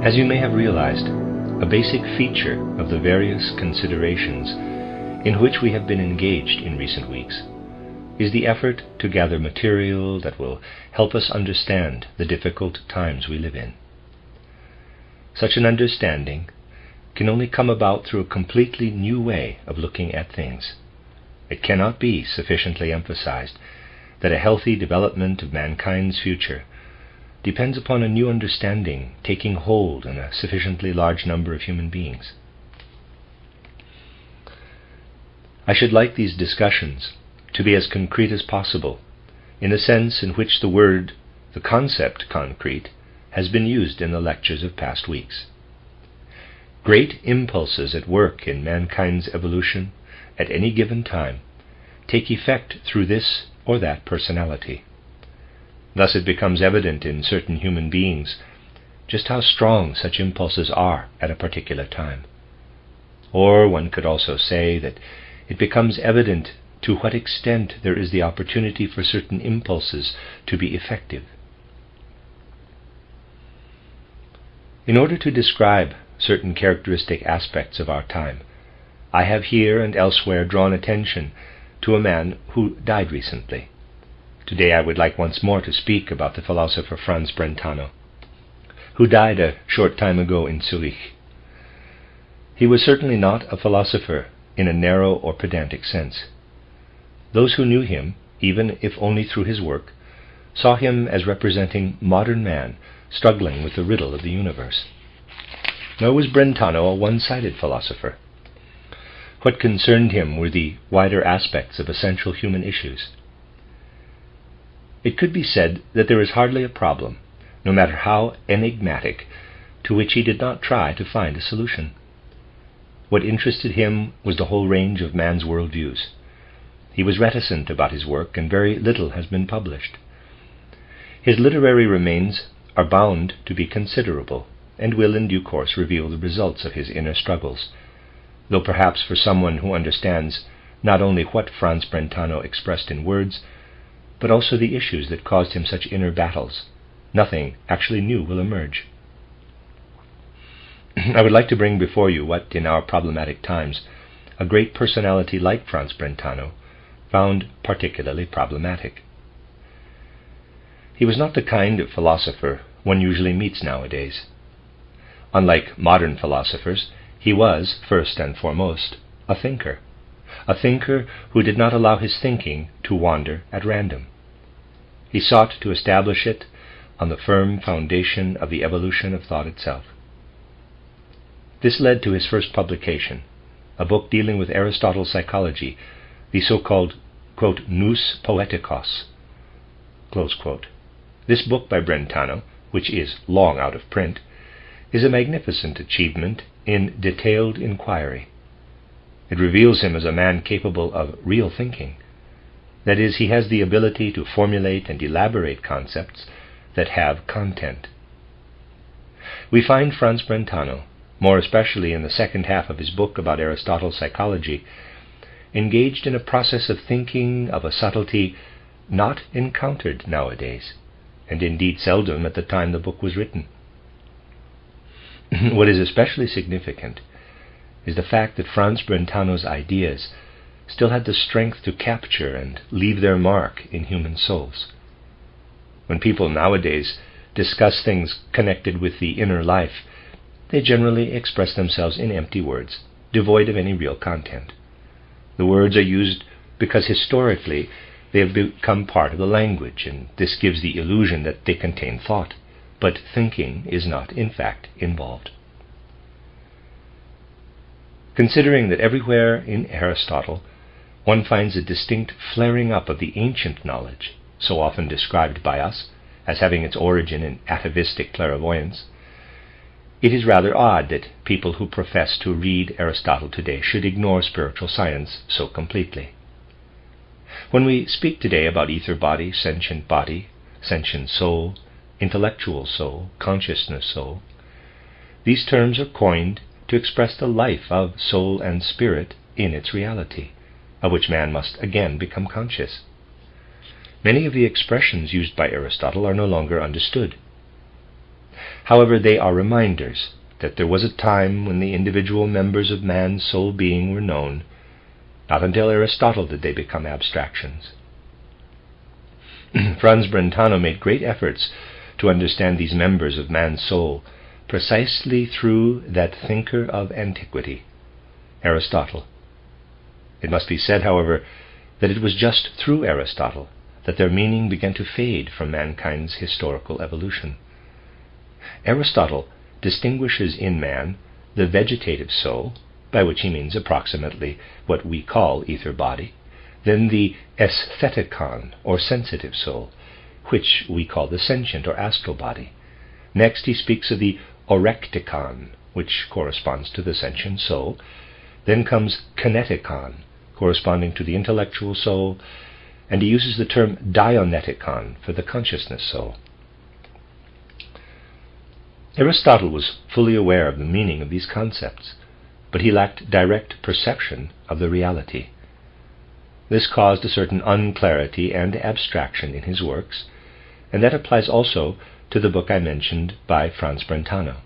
As you may have realized, a basic feature of the various considerations in which we have been engaged in recent weeks is the effort to gather material that will help us understand the difficult times we live in. Such an understanding can only come about through a completely new way of looking at things. It cannot be sufficiently emphasized that a healthy development of mankind's future depends upon a new understanding taking hold in a sufficiently large number of human beings. I should like these discussions to be as concrete as possible, in the sense in which the concept concrete, has been used in the lectures of past weeks. Great impulses at work in mankind's evolution at any given time take effect through this or that personality. Thus it becomes evident in certain human beings just how strong such impulses are at a particular time. Or one could also say that it becomes evident to what extent there is the opportunity for certain impulses to be effective. In order to describe certain characteristic aspects of our time, I have here and elsewhere drawn attention to a man who died recently. Today I would like once more to speak about the philosopher Franz Brentano, who died a short time ago in Zurich. He was certainly not a philosopher in a narrow or pedantic sense. Those who knew him, even if only through his work, saw him as representing modern man struggling with the riddle of the universe. Nor was Brentano a one-sided philosopher. What concerned him were the wider aspects of essential human issues. It could be said that there is hardly a problem, no matter how enigmatic, to which he did not try to find a solution. What interested him was the whole range of man's worldviews. He was reticent about his work, and very little has been published. His literary remains are bound to be considerable, and will in due course reveal the results of his inner struggles, though perhaps for someone who understands not only what Franz Brentano expressed in words, but also the issues that caused him such inner battles, nothing actually new will emerge. I would like to bring before you what, in our problematic times, a great personality like Franz Brentano found particularly problematic. He was not the kind of philosopher one usually meets nowadays. Unlike modern philosophers, he was, first and foremost, a thinker who did not allow his thinking to wander at random. He sought to establish it on the firm foundation of the evolution of thought itself. This led to his first publication, a book dealing with Aristotle's psychology, the so-called, quote, nous poetikos, close quote. This book by Brentano, which is long out of print, is a magnificent achievement in detailed inquiry. It reveals him as a man capable of real thinking. That is, he has the ability to formulate and elaborate concepts that have content. We find Franz Brentano, more especially in the second half of his book about Aristotle's psychology, engaged in a process of thinking of a subtlety not encountered nowadays, and indeed seldom at the time the book was written. What is especially significant is the fact that Franz Brentano's ideas still had the strength to capture and leave their mark in human souls. When people nowadays discuss things connected with the inner life, they generally express themselves in empty words, devoid of any real content. The words are used because historically they have become part of the language, and this gives the illusion that they contain thought, but thinking is not, in fact, involved. Considering that everywhere in Aristotle one finds a distinct flaring up of the ancient knowledge, so often described by us as having its origin in atavistic clairvoyance, it is rather odd that people who profess to read Aristotle today should ignore spiritual science so completely. When we speak today about ether body, sentient soul, intellectual soul, consciousness soul, these terms are coined to express the life of soul and spirit in its reality, of which man must again become conscious. Many of the expressions used by Aristotle are no longer understood. However, they are reminders that there was a time when the individual members of man's soul being were known. Not until Aristotle did they become abstractions. Franz Brentano made great efforts to understand these members of man's soul precisely through that thinker of antiquity, Aristotle. It must be said, however, that it was just through Aristotle that their meaning began to fade from mankind's historical evolution. Aristotle distinguishes in man the vegetative soul, by which he means approximately what we call ether body, then the aestheticon, or sensitive soul, which we call the sentient or astral body. Next he speaks of the orecticon, which corresponds to the sentient soul. Then comes kineticon, corresponding to the intellectual soul, and he uses the term dianeticon for the consciousness soul. Aristotle was fully aware of the meaning of these concepts, but he lacked direct perception of the reality. This caused a certain unclarity and abstraction in his works, and that applies also to the book I mentioned by Franz Brentano.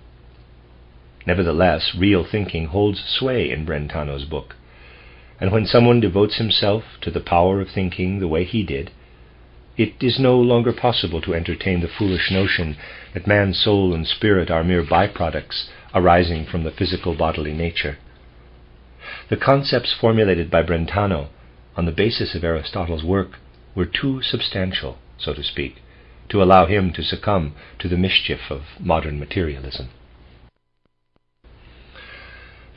Nevertheless, real thinking holds sway in Brentano's book, and when someone devotes himself to the power of thinking the way he did, it is no longer possible to entertain the foolish notion that man's soul and spirit are mere byproducts arising from the physical bodily nature. The concepts formulated by Brentano on the basis of Aristotle's work were too substantial, so to speak, to allow him to succumb to the mischief of modern materialism.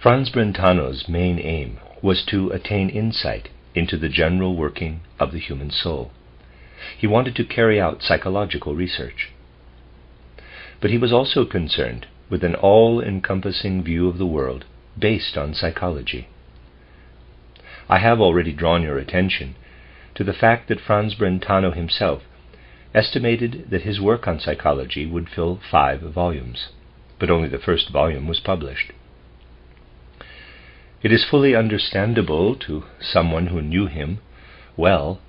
Franz Brentano's main aim was to attain insight into the general working of the human soul. He wanted to carry out psychological research. But he was also concerned with an all-encompassing view of the world based on psychology. I have already drawn your attention to the fact that Franz Brentano himself estimated that his work on psychology would fill 5 volumes, but only the first volume was published. It is fully understandable to someone who knew him well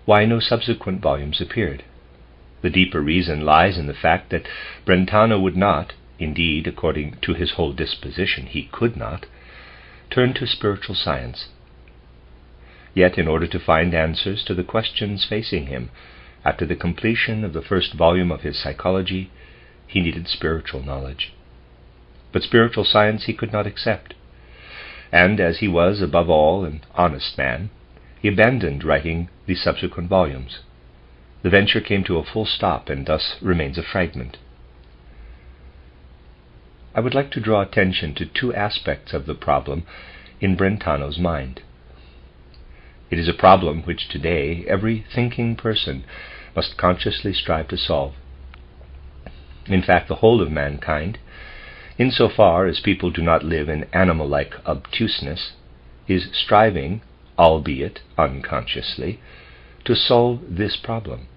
why no subsequent volumes appeared. The deeper reason lies in the fact that Brentano would not, indeed, according to his whole disposition, he could not, turn to spiritual science. Yet, in order to find answers to the questions facing him after the completion of the first volume of his psychology, he needed spiritual knowledge. But spiritual science he could not accept, and as he was, above all, an honest man, he abandoned writing the subsequent volumes. The venture came to a full stop and thus remains a fragment. I would like to draw attention to 2 aspects of the problem in Brentano's mind. It is a problem which today every thinking person must consciously strive to solve. In fact, the whole of mankind, insofar as people do not live in animal-like obtuseness, is striving, albeit unconsciously, to solve this problem.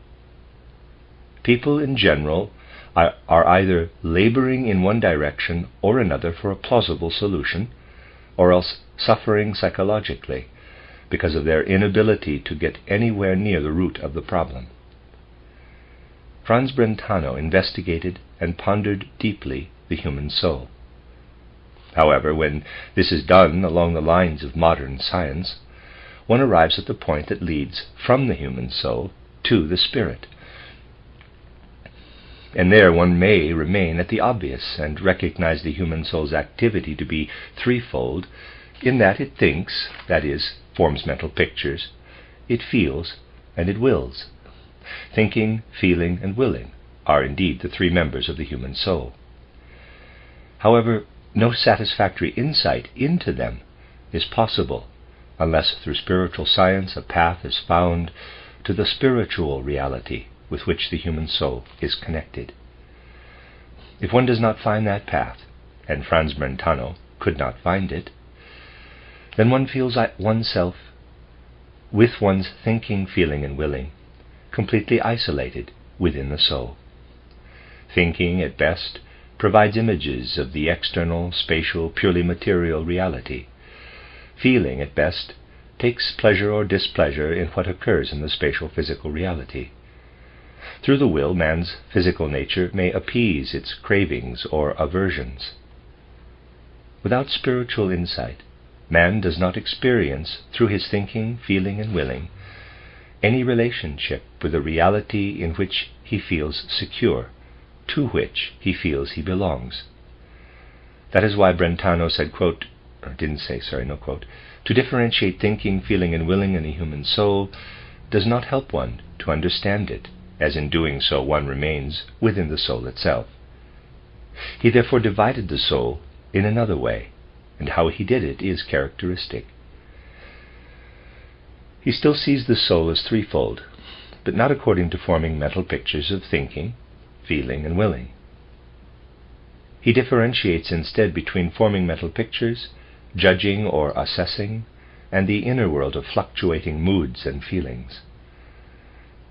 People in general are either laboring in one direction or another for a plausible solution, or else suffering psychologically because of their inability to get anywhere near the root of the problem. Franz Brentano investigated and pondered deeply the human soul. However, when this is done along the lines of modern science, one arrives at the point that leads from the human soul to the spirit. And there one may remain at the obvious and recognize the human soul's activity to be threefold, in that it thinks, that is, forms mental pictures, it feels, and it wills. Thinking, feeling, and willing are indeed the 3 members of the human soul. However, no satisfactory insight into them is possible unless through spiritual science a path is found to the spiritual reality with which the human soul is connected. If one does not find that path, and Franz Brentano could not find it, then one feels oneself, with one's thinking, feeling, and willing, completely isolated within the soul. Thinking, at best, provides images of the external, spatial, purely material reality. Feeling, at best, takes pleasure or displeasure in what occurs in the spatial physical reality. Through the will, man's physical nature may appease its cravings or aversions. Without spiritual insight, man does not experience, through his thinking, feeling, and willing, any relationship with a reality in which he feels secure, to which he feels he belongs. That is why Brentano said, quote, to differentiate thinking, feeling, and willing in a human soul does not help one to understand it, as in doing so one remains within the soul itself. He therefore divided the soul in another way, and how he did it is characteristic. He still sees the soul as threefold, but not according to forming mental pictures of thinking, feeling, and willing. He differentiates instead between forming mental pictures, judging or assessing, and the inner world of fluctuating moods and feelings.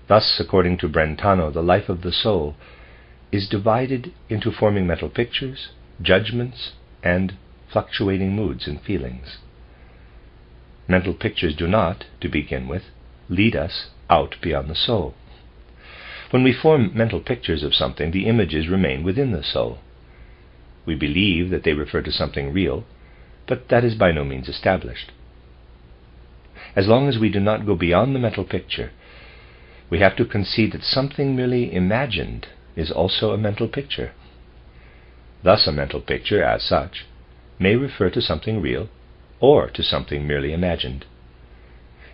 Thus, according to Brentano, the life of the soul is divided into forming mental pictures, judgments, and fluctuating moods and feelings. Mental pictures do not, to begin with, lead us out beyond the soul. When we form mental pictures of something, the images remain within the soul. We believe that they refer to something real, but that is by no means established. As long as we do not go beyond the mental picture, we have to concede that something merely imagined is also a mental picture. Thus, a mental picture, as such, may refer to something real or to something merely imagined.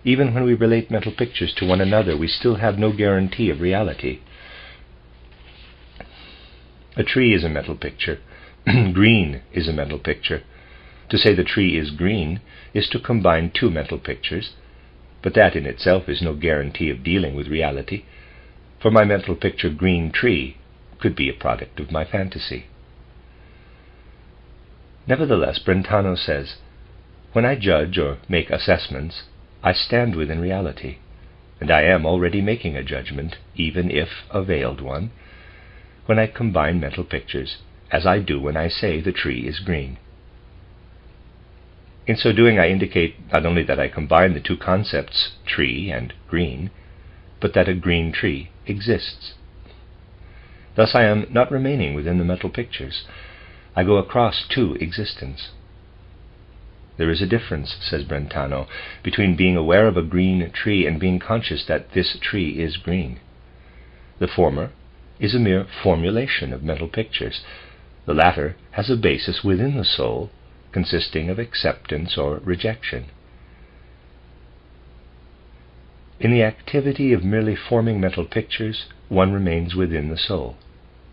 Even when we relate mental pictures to one another, we still have no guarantee of reality. A tree is a mental picture. Green is a mental picture. To say the tree is green is to combine two mental pictures, but that in itself is no guarantee of dealing with reality, for my mental picture green tree could be a product of my fantasy. Nevertheless, Brentano says, when I judge or make assessments, I stand within reality, and I am already making a judgment, even if a veiled one, when I combine mental pictures, as I do when I say the tree is green. In so doing, I indicate not only that I combine the two concepts, tree and green, but that a green tree exists. Thus I am not remaining within the mental pictures. I go across to existence. There is a difference, says Brentano, between being aware of a green tree and being conscious that this tree is green. The former is a mere formulation of mental pictures. The latter has a basis within the soul, consisting of acceptance or rejection. In the activity of merely forming mental pictures, one remains within the soul,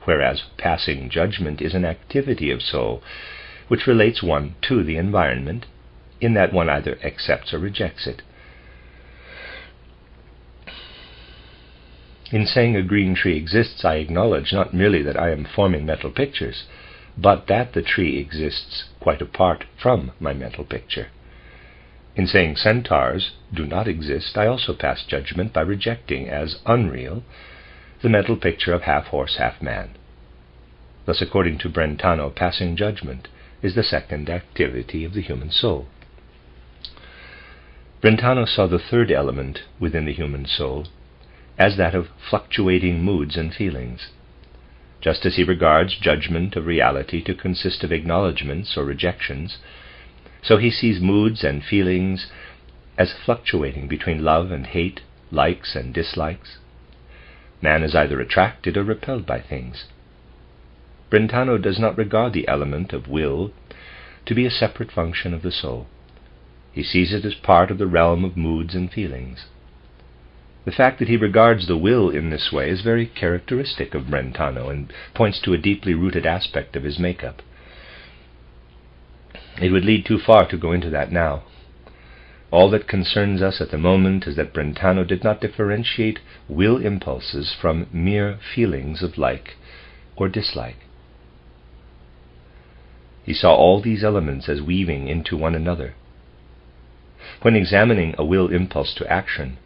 whereas passing judgment is an activity of soul, which relates one to the environment, in that one either accepts or rejects it. In saying a green tree exists, I acknowledge not merely that I am forming mental pictures, but that the tree exists quite apart from my mental picture. In saying centaurs do not exist, I also pass judgment by rejecting as unreal the mental picture of half-horse, half-man. Thus, according to Brentano, passing judgment is the second activity of the human soul. Brentano saw the third element within the human soul as that of fluctuating moods and feelings. Just as he regards judgment of reality to consist of acknowledgments or rejections, so he sees moods and feelings as fluctuating between love and hate, likes and dislikes. Man is either attracted or repelled by things. Brentano does not regard the element of will to be a separate function of the soul. He sees it as part of the realm of moods and feelings. The fact that he regards the will in this way is very characteristic of Brentano and points to a deeply rooted aspect of his makeup. It would lead too far to go into that now. All that concerns us at the moment is that Brentano did not differentiate will impulses from mere feelings of like or dislike. He saw all these elements as weaving into one another. When examining a will impulse to action,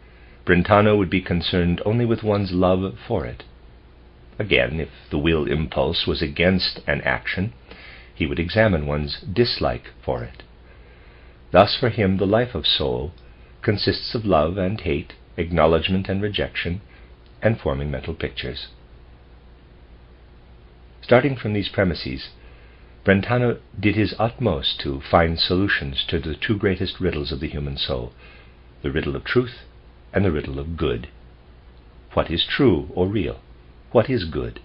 Brentano would be concerned only with one's love for it. Again, if the will impulse was against an action, he would examine one's dislike for it. Thus, for him, the life of soul consists of love and hate, acknowledgement and rejection, and forming mental pictures. Starting from these premises, Brentano did his utmost to find solutions to the two greatest riddles of the human soul, the riddle of truth and the riddle of good. What is true or real? What is good?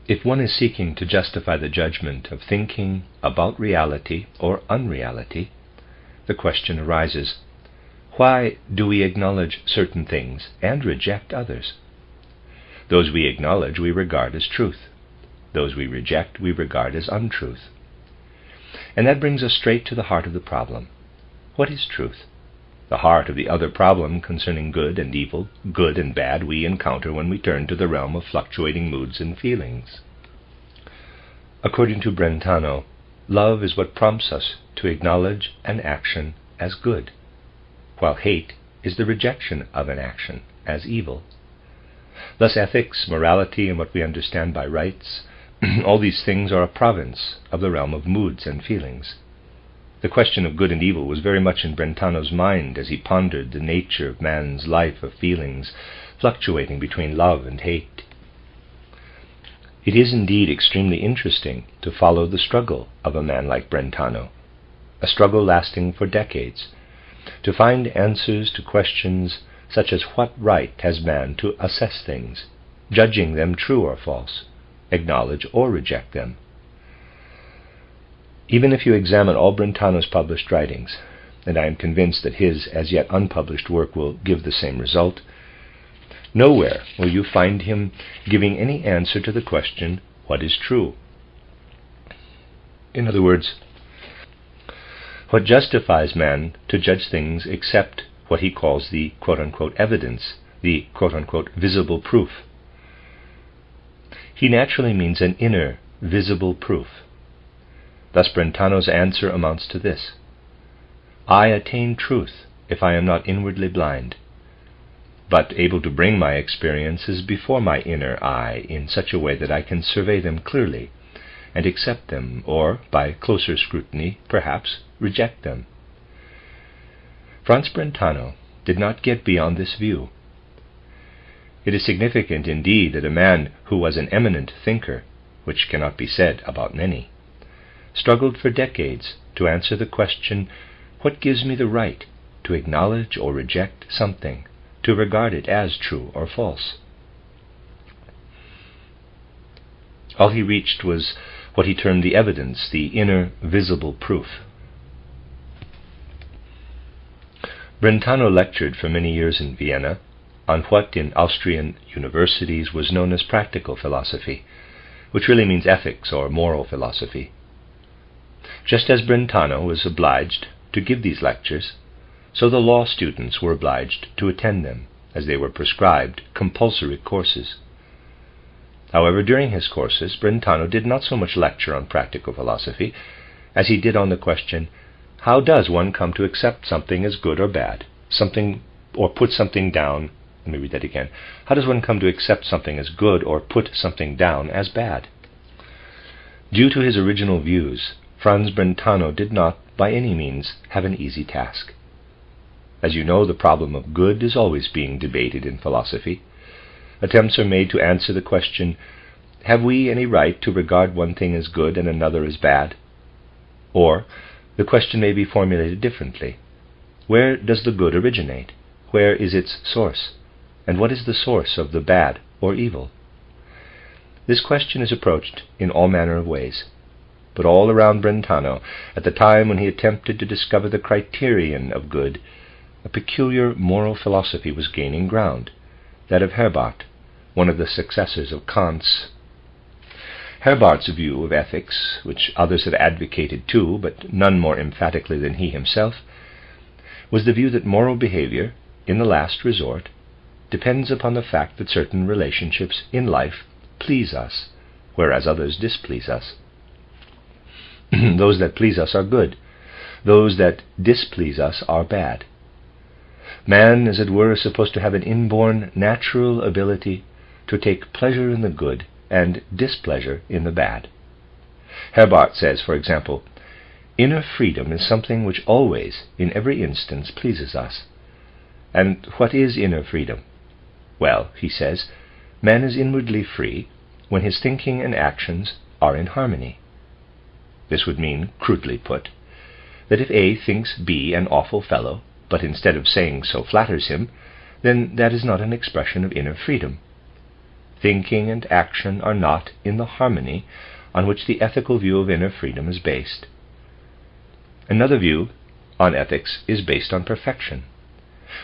If one is seeking to justify the judgment of thinking about reality or unreality, the question arises, why do we acknowledge certain things and reject others? Those we acknowledge we regard as truth. Those we reject we regard as untruth. And that brings us straight to the heart of the problem. What is truth? The heart of the other problem concerning good and evil, good and bad, we encounter when we turn to the realm of fluctuating moods and feelings. According to Brentano, love is what prompts us to acknowledge an action as good, while hate is the rejection of an action as evil. Thus ethics, morality, and what we understand by rights, all these things are a province of the realm of moods and feelings. The question of good and evil was very much in Brentano's mind as he pondered the nature of man's life of feelings, fluctuating between love and hate. It is indeed extremely interesting to follow the struggle of a man like Brentano, a struggle lasting for decades, to find answers to questions such as what right has man to assess things, judging them true or false, acknowledge or reject them. Even if you examine all Brentano's published writings, and I am convinced that his as yet unpublished work will give the same result, nowhere will you find him giving any answer to the question, what is true? In other words, what justifies man to judge things except what he calls the quote-unquote evidence, the quote-unquote visible proof. He naturally means an inner, visible proof. Thus Brentano's answer amounts to this: I attain truth if I am not inwardly blind, but able to bring my experiences before my inner eye in such a way that I can survey them clearly and accept them, or, by closer scrutiny, perhaps, reject them. Franz Brentano did not get beyond this view. It is significant indeed that a man who was an eminent thinker, which cannot be said about many, struggled for decades to answer the question, what gives me the right to acknowledge or reject something, to regard it as true or false? All he reached was what he termed the evidence, the inner visible proof. Brentano lectured for many years in Vienna on what in Austrian universities was known as practical philosophy, which really means ethics or moral philosophy. Just as Brentano was obliged to give these lectures, so the law students were obliged to attend them, as they were prescribed compulsory courses. However, during his courses, Brentano did not so much lecture on practical philosophy as he did on the question, how does one come to accept something as good or bad, something or put something down? Let me read that again. How does one come to accept something as good or put something down as bad? Due to his original views, Franz Brentano did not, by any means, have an easy task. As you know, the problem of good is always being debated in philosophy. Attempts are made to answer the question, have we any right to regard one thing as good and another as bad? Or, the question may be formulated differently. Where does the good originate? Where is its source? And what is the source of the bad or evil? This question is approached in all manner of ways. But all around Brentano, at the time when he attempted to discover the criterion of good, a peculiar moral philosophy was gaining ground, that of Herbart, one of the successors of Kant's. Herbart's view of ethics, which others have advocated too, but none more emphatically than he himself, was the view that moral behavior, in the last resort, depends upon the fact that certain relationships in life please us, whereas others displease us. Those that please us are good. Those that displease us are bad. Man, as it were, is supposed to have an inborn, natural ability to take pleasure in the good and displeasure in the bad. Herbart says, for example, inner freedom is something which always, in every instance, pleases us. And what is inner freedom? Well, he says, man is inwardly free when his thinking and actions are in harmony. This would mean, crudely put, that if A thinks B an awful fellow, but instead of saying so flatters him, then that is not an expression of inner freedom. Thinking and action are not in the harmony on which the ethical view of inner freedom is based. Another view on ethics is based on perfection.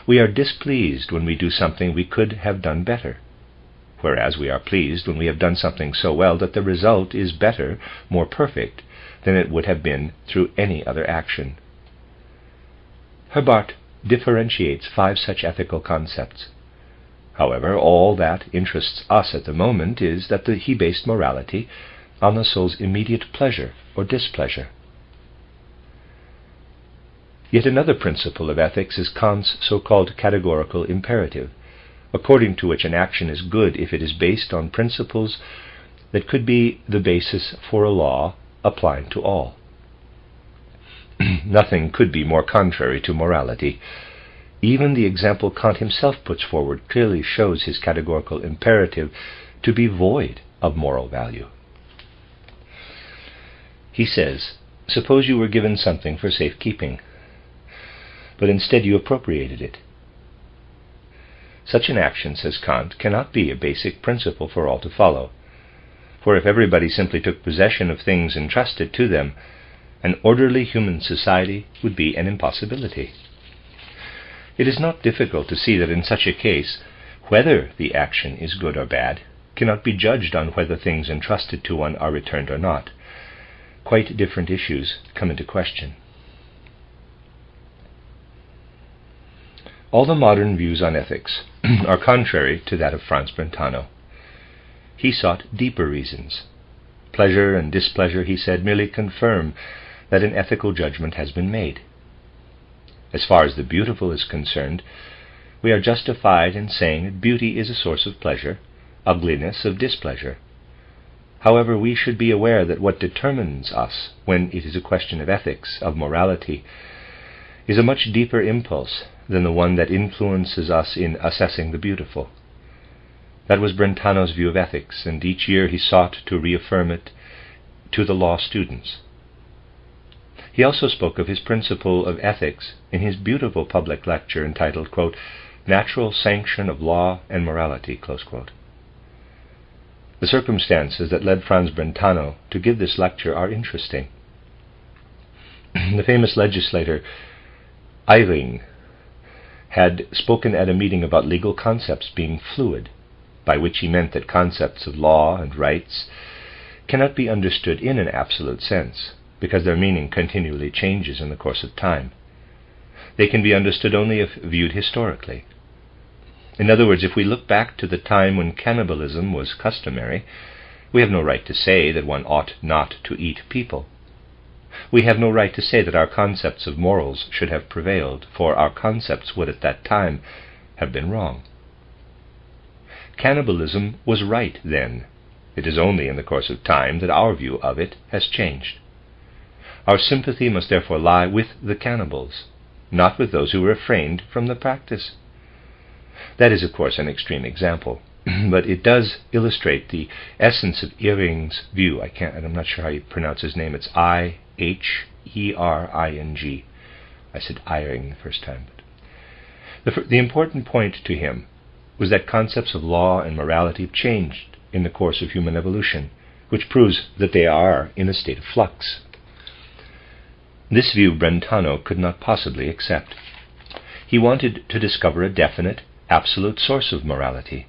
We are displeased when we do something we could have done better, whereas we are pleased when we have done something so well that the result is better, more perfect, than it would have been through any other action. Herbart differentiates 5 such ethical concepts. However, all that interests us at the moment is that he based morality on the soul's immediate pleasure or displeasure. Yet another principle of ethics is Kant's so-called categorical imperative, according to which an action is good if it is based on principles that could be the basis for a law applying to all. Nothing could be more contrary to morality. Even the example Kant himself puts forward clearly shows his categorical imperative to be void of moral value. He says, suppose you were given something for safekeeping, but instead you appropriated it. Such an action, says Kant, cannot be a basic principle for all to follow, for if everybody simply took possession of things entrusted to them, an orderly human society would be an impossibility. It is not difficult to see that in such a case, whether the action is good or bad cannot be judged on whether things entrusted to one are returned or not. Quite different issues come into question. All the modern views on ethics are contrary to that of Franz Brentano. He sought deeper reasons. Pleasure and displeasure, he said, merely confirm that an ethical judgment has been made. As far as the beautiful is concerned, we are justified in saying that beauty is a source of pleasure, ugliness of displeasure. However, we should be aware that what determines us, when it is a question of ethics, of morality, is a much deeper impulse than the one that influences us in assessing the beautiful. That was Brentano's view of ethics, and each year he sought to reaffirm it to the law students. He also spoke of his principle of ethics in his beautiful public lecture entitled, quote, Natural Sanction of Law and Morality, close quote. The circumstances that led Franz Brentano to give this lecture are interesting. The famous legislator Eyring had spoken at a meeting about legal concepts being fluid, by which he meant that concepts of law and rights cannot be understood in an absolute sense, because their meaning continually changes in the course of time. They can be understood only if viewed historically. In other words, if we look back to the time when cannibalism was customary, we have no right to say that one ought not to eat people. We have no right to say that our concepts of morals should have prevailed, for our concepts would at that time have been wrong. Cannibalism was right then. It is only in the course of time that our view of it has changed. Our sympathy must therefore lie with the cannibals, not with those who refrained from the practice. That is, of course, an extreme example, but it does illustrate the essence of Eyring's view. I'm not sure how you pronounce his name. It's Eyering. I said Eyring the first time. But the important point to him was that concepts of law and morality have changed in the course of human evolution, which proves that they are in a state of flux. This view Brentano could not possibly accept. He wanted to discover a definite, absolute source of morality.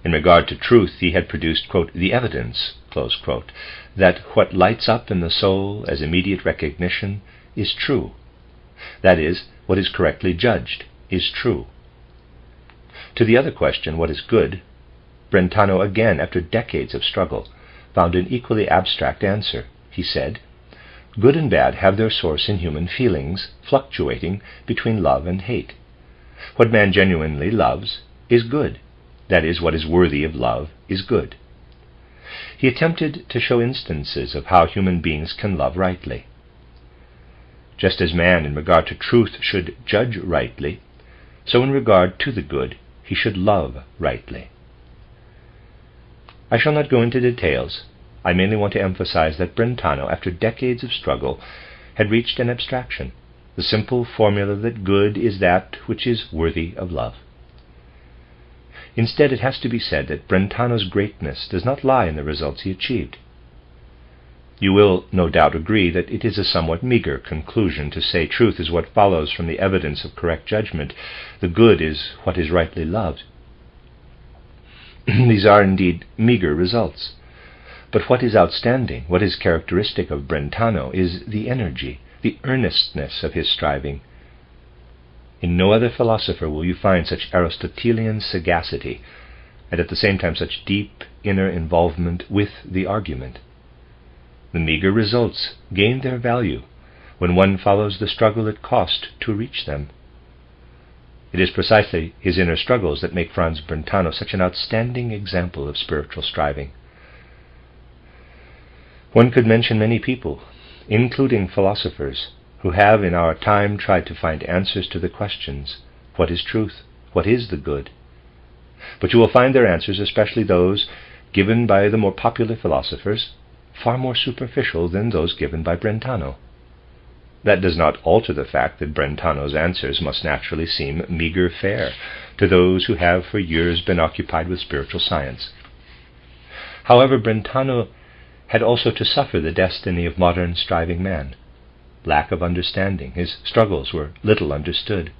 In regard to truth, he had produced, quote, the evidence, close quote, that what lights up in the soul as immediate recognition is true. That is, what is correctly judged is true. To the other question, what is good, Brentano again, after decades of struggle, found an equally abstract answer. He said, good and bad have their source in human feelings, fluctuating between love and hate. What man genuinely loves is good. That is, what is worthy of love is good. He attempted to show instances of how human beings can love rightly. Just as man, in regard to truth, should judge rightly, so in regard to the good, he should love rightly. I shall not go into details. I mainly want to emphasize that Brentano, after decades of struggle, had reached an abstraction, the simple formula that good is that which is worthy of love. Instead, it has to be said that Brentano's greatness does not lie in the results he achieved. You will no doubt agree that it is a somewhat meager conclusion to say truth is what follows from the evidence of correct judgment, the good is what is rightly loved. These are indeed meager results. But what is outstanding, what is characteristic of Brentano, is the energy, the earnestness of his striving. In no other philosopher will you find such Aristotelian sagacity, and at the same time such deep inner involvement with the argument. The meager results gain their value when one follows the struggle it cost to reach them. It is precisely his inner struggles that make Franz Brentano such an outstanding example of spiritual striving. One could mention many people, including philosophers, who have in our time tried to find answers to the questions, what is truth? What is the good? But you will find their answers, especially those given by the more popular philosophers, far more superficial than those given by Brentano. That does not alter the fact that Brentano's answers must naturally seem meager fare to those who have for years been occupied with spiritual science. However, Brentano had also to suffer the destiny of modern striving man. Lack of understanding. His struggles were little understood.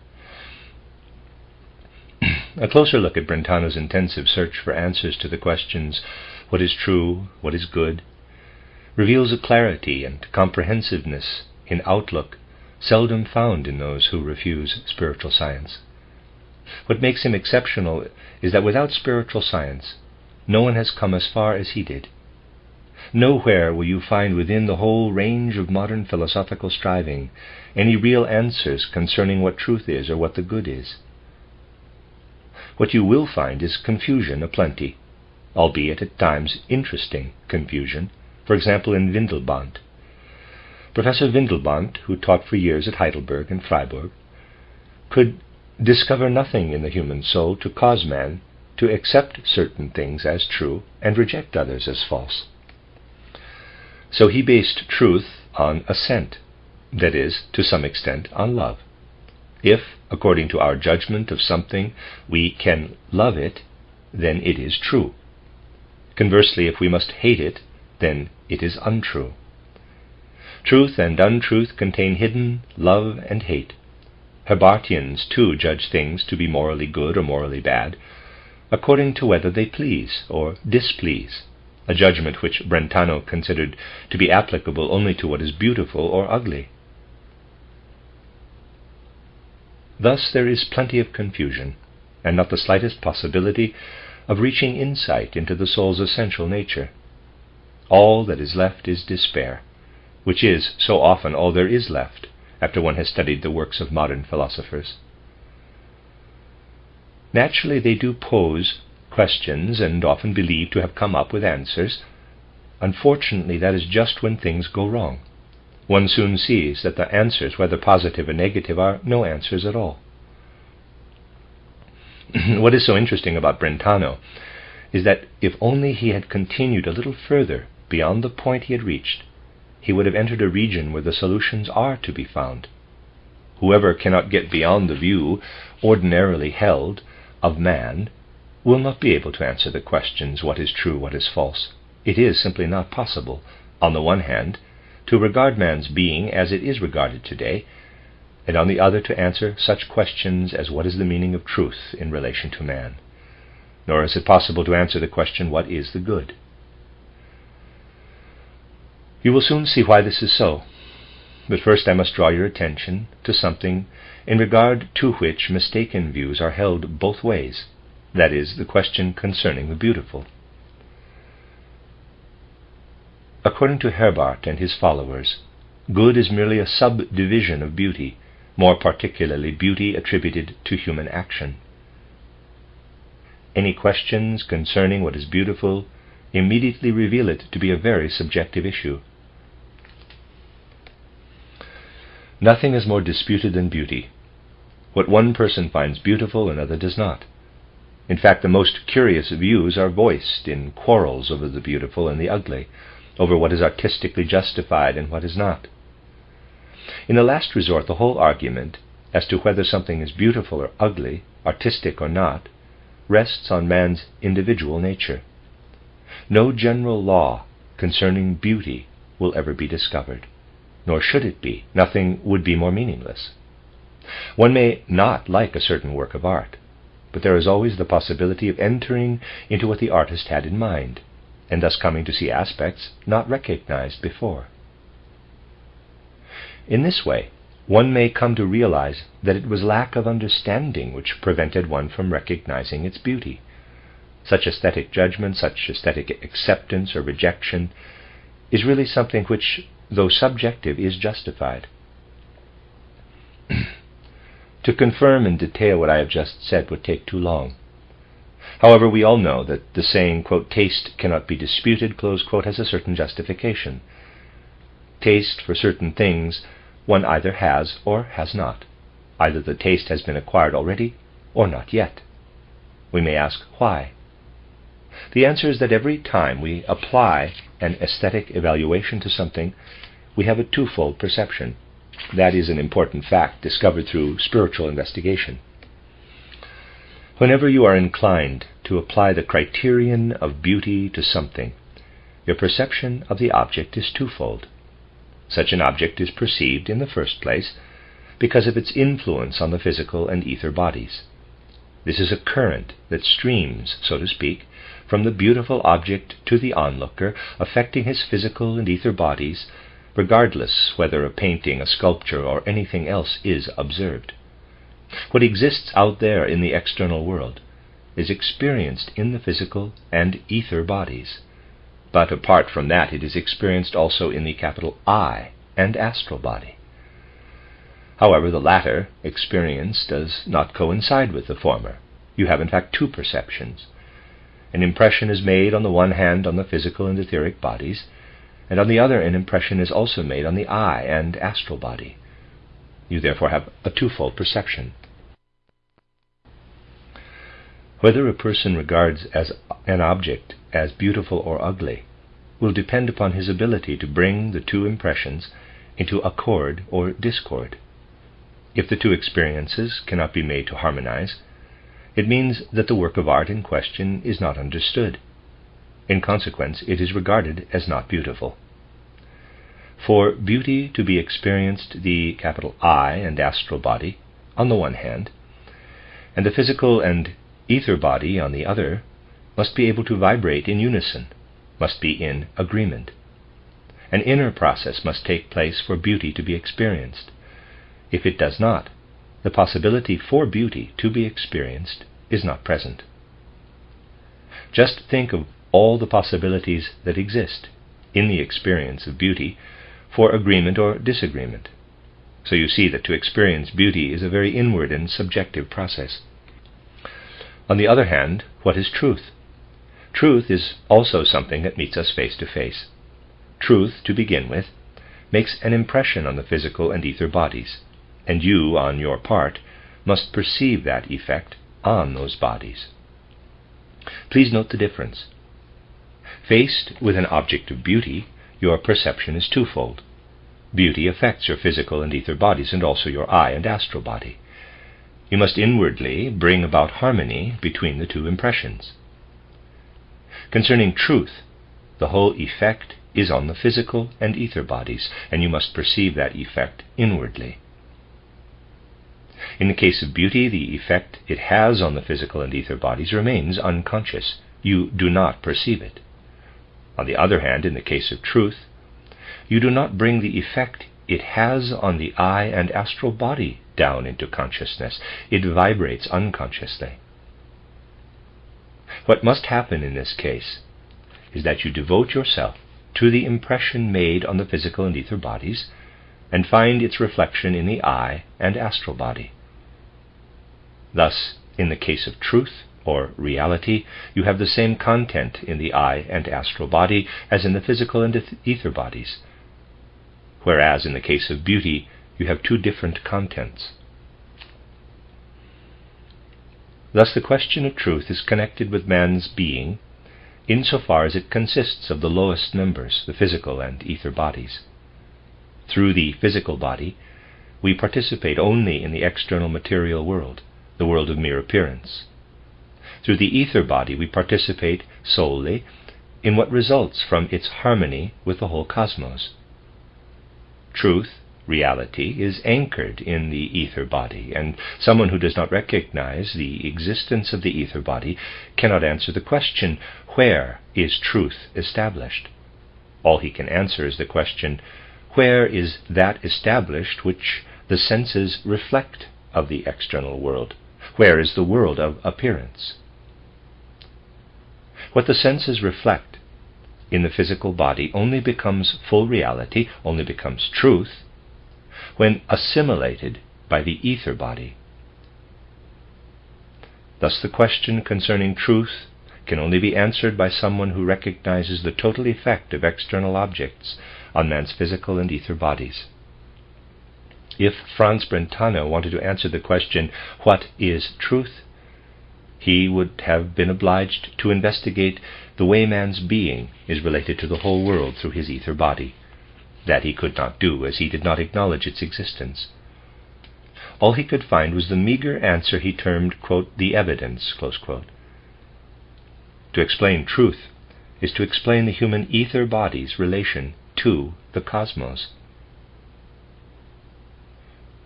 A closer look at Brentano's intensive search for answers to the questions, what is true, what is good, reveals a clarity and comprehensiveness in outlook seldom found in those who refuse spiritual science. What makes him exceptional is that without spiritual science, no one has come as far as he did. Nowhere will you find within the whole range of modern philosophical striving any real answers concerning what truth is or what the good is. What you will find is confusion aplenty, albeit at times interesting confusion, for example in Windelband. Professor Windelband, who taught for years at Heidelberg and Freiburg, could discover nothing in the human soul to cause man to accept certain things as true and reject others as false. So he based truth on assent, that is, to some extent, on love. If, according to our judgment of something, we can love it, then it is true. Conversely, if we must hate it, then it is untrue. Truth and untruth contain hidden love and hate. Herbartians, too, judge things to be morally good or morally bad, according to whether they please or displease, a judgment which Brentano considered to be applicable only to what is beautiful or ugly. Thus there is plenty of confusion, and not the slightest possibility of reaching insight into the soul's essential nature. All that is left is despair, which is so often all there is left after one has studied the works of modern philosophers. Naturally, they do pose questions and often believe to have come up with answers. Unfortunately, that is just when things go wrong. One soon sees that the answers, whether positive or negative, are no answers at all. What is so interesting about Brentano is that if only he had continued a little further beyond the point he had reached, he would have entered a region where the solutions are to be found. Whoever cannot get beyond the view ordinarily held of man will not be able to answer the questions what is true, what is false. It is simply not possible, on the one hand, to regard man's being as it is regarded today, and on the other to answer such questions as what is the meaning of truth in relation to man. Nor is it possible to answer the question what is the good. You will soon see why this is so, but first I must draw your attention to something in regard to which mistaken views are held both ways, that is, the question concerning the beautiful. According to Herbart and his followers, good is merely a subdivision of beauty, more particularly beauty attributed to human action. Any questions concerning what is beautiful immediately reveal it to be a very subjective issue. Nothing is more disputed than beauty. What one person finds beautiful, another does not. In fact, the most curious views are voiced in quarrels over the beautiful and the ugly, over what is artistically justified and what is not. In the last resort, the whole argument as to whether something is beautiful or ugly, artistic or not, rests on man's individual nature. No general law concerning beauty will ever be discovered, nor should it be. Nothing would be more meaningless. One may not like a certain work of art, but there is always the possibility of entering into what the artist had in mind, and thus coming to see aspects not recognized before. In this way, one may come to realize that it was lack of understanding which prevented one from recognizing its beauty. Such aesthetic judgment, such aesthetic acceptance or rejection, is really something which, though subjective, is justified. To confirm and detail what I have just said would take too long. However, we all know that the saying, quote, "taste cannot be disputed," close quote, has a certain justification. Taste for certain things one either has or has not. Either the taste has been acquired already or not yet. We may ask, why? The answer is that every time we apply an aesthetic evaluation to something, we have a twofold perception. That is an important fact discovered through spiritual investigation. Whenever you are inclined to apply the criterion of beauty to something, your perception of the object is twofold. Such an object is perceived, in the first place, because of its influence on the physical and ether bodies. This is a current that streams, so to speak, from the beautiful object to the onlooker, affecting his physical and ether bodies, regardless whether a painting, a sculpture, or anything else is observed. What exists out there in the external world is experienced in the physical and ether bodies. But apart from that, it is experienced also in the capital I and astral body. However, the latter experience does not coincide with the former. You have in fact two perceptions. An impression is made on the one hand on the physical and etheric bodies, and on the other an impression is also made on the I and astral body. You therefore have a twofold perception. Whether a person regards as an object as beautiful or ugly will depend upon his ability to bring the two impressions into accord or discord. If the two experiences cannot be made to harmonize, it means that the work of art in question is not understood. In consequence, it is regarded as not beautiful. For beauty to be experienced, the capital I and astral body on the one hand, and the physical and ether body on the other, must be able to vibrate in unison, must be in agreement. An inner process must take place for beauty to be experienced. If it does not, the possibility for beauty to be experienced is not present. Just think of all the possibilities that exist in the experience of beauty for agreement or disagreement. So you see that to experience beauty is a very inward and subjective process. On the other hand, what is truth? Truth is also something that meets us face to face. Truth, to begin with, makes an impression on the physical and ether bodies, and you, on your part, must perceive that effect on those bodies. Please note the difference. Faced with an object of beauty, your perception is twofold. Beauty affects your physical and ether bodies and also your I and astral body. You must inwardly bring about harmony between the two impressions. Concerning truth, the whole effect is on the physical and ether bodies, and you must perceive that effect inwardly. In the case of beauty, the effect it has on the physical and ether bodies remains unconscious. You do not perceive it. On the other hand, in the case of truth, you do not bring the effect it has on the I and astral body down into consciousness. It vibrates unconsciously. What must happen in this case is that you devote yourself to the impression made on the physical and ether bodies and find its reflection in the I and astral body. Thus, in the case of truth or reality, you have the same content in the I and astral body as in the physical and ether bodies, whereas in the case of beauty you have two different contents. Thus the question of truth is connected with man's being insofar as it consists of the lowest members, the physical and ether bodies. Through the physical body, we participate only in the external material world, the world of mere appearance. Through the ether body, we participate solely in what results from its harmony with the whole cosmos. Truth, reality, is anchored in the ether body, and someone who does not recognize the existence of the ether body cannot answer the question, where is truth established? All he can answer is the question, where is that established which the senses reflect of the external world? Where is the world of appearance? What the senses reflect in the physical body only becomes full reality, only becomes truth, when assimilated by the ether body. Thus the question concerning truth can only be answered by someone who recognizes the total effect of external objects on man's physical and ether bodies. If Franz Brentano wanted to answer the question, what is truth? He would have been obliged to investigate the way man's being is related to the whole world through his ether body. That he could not do, as he did not acknowledge its existence. All he could find was the meager answer he termed, quote, the evidence, close quote. To explain truth is to explain the human ether body's relation to the cosmos.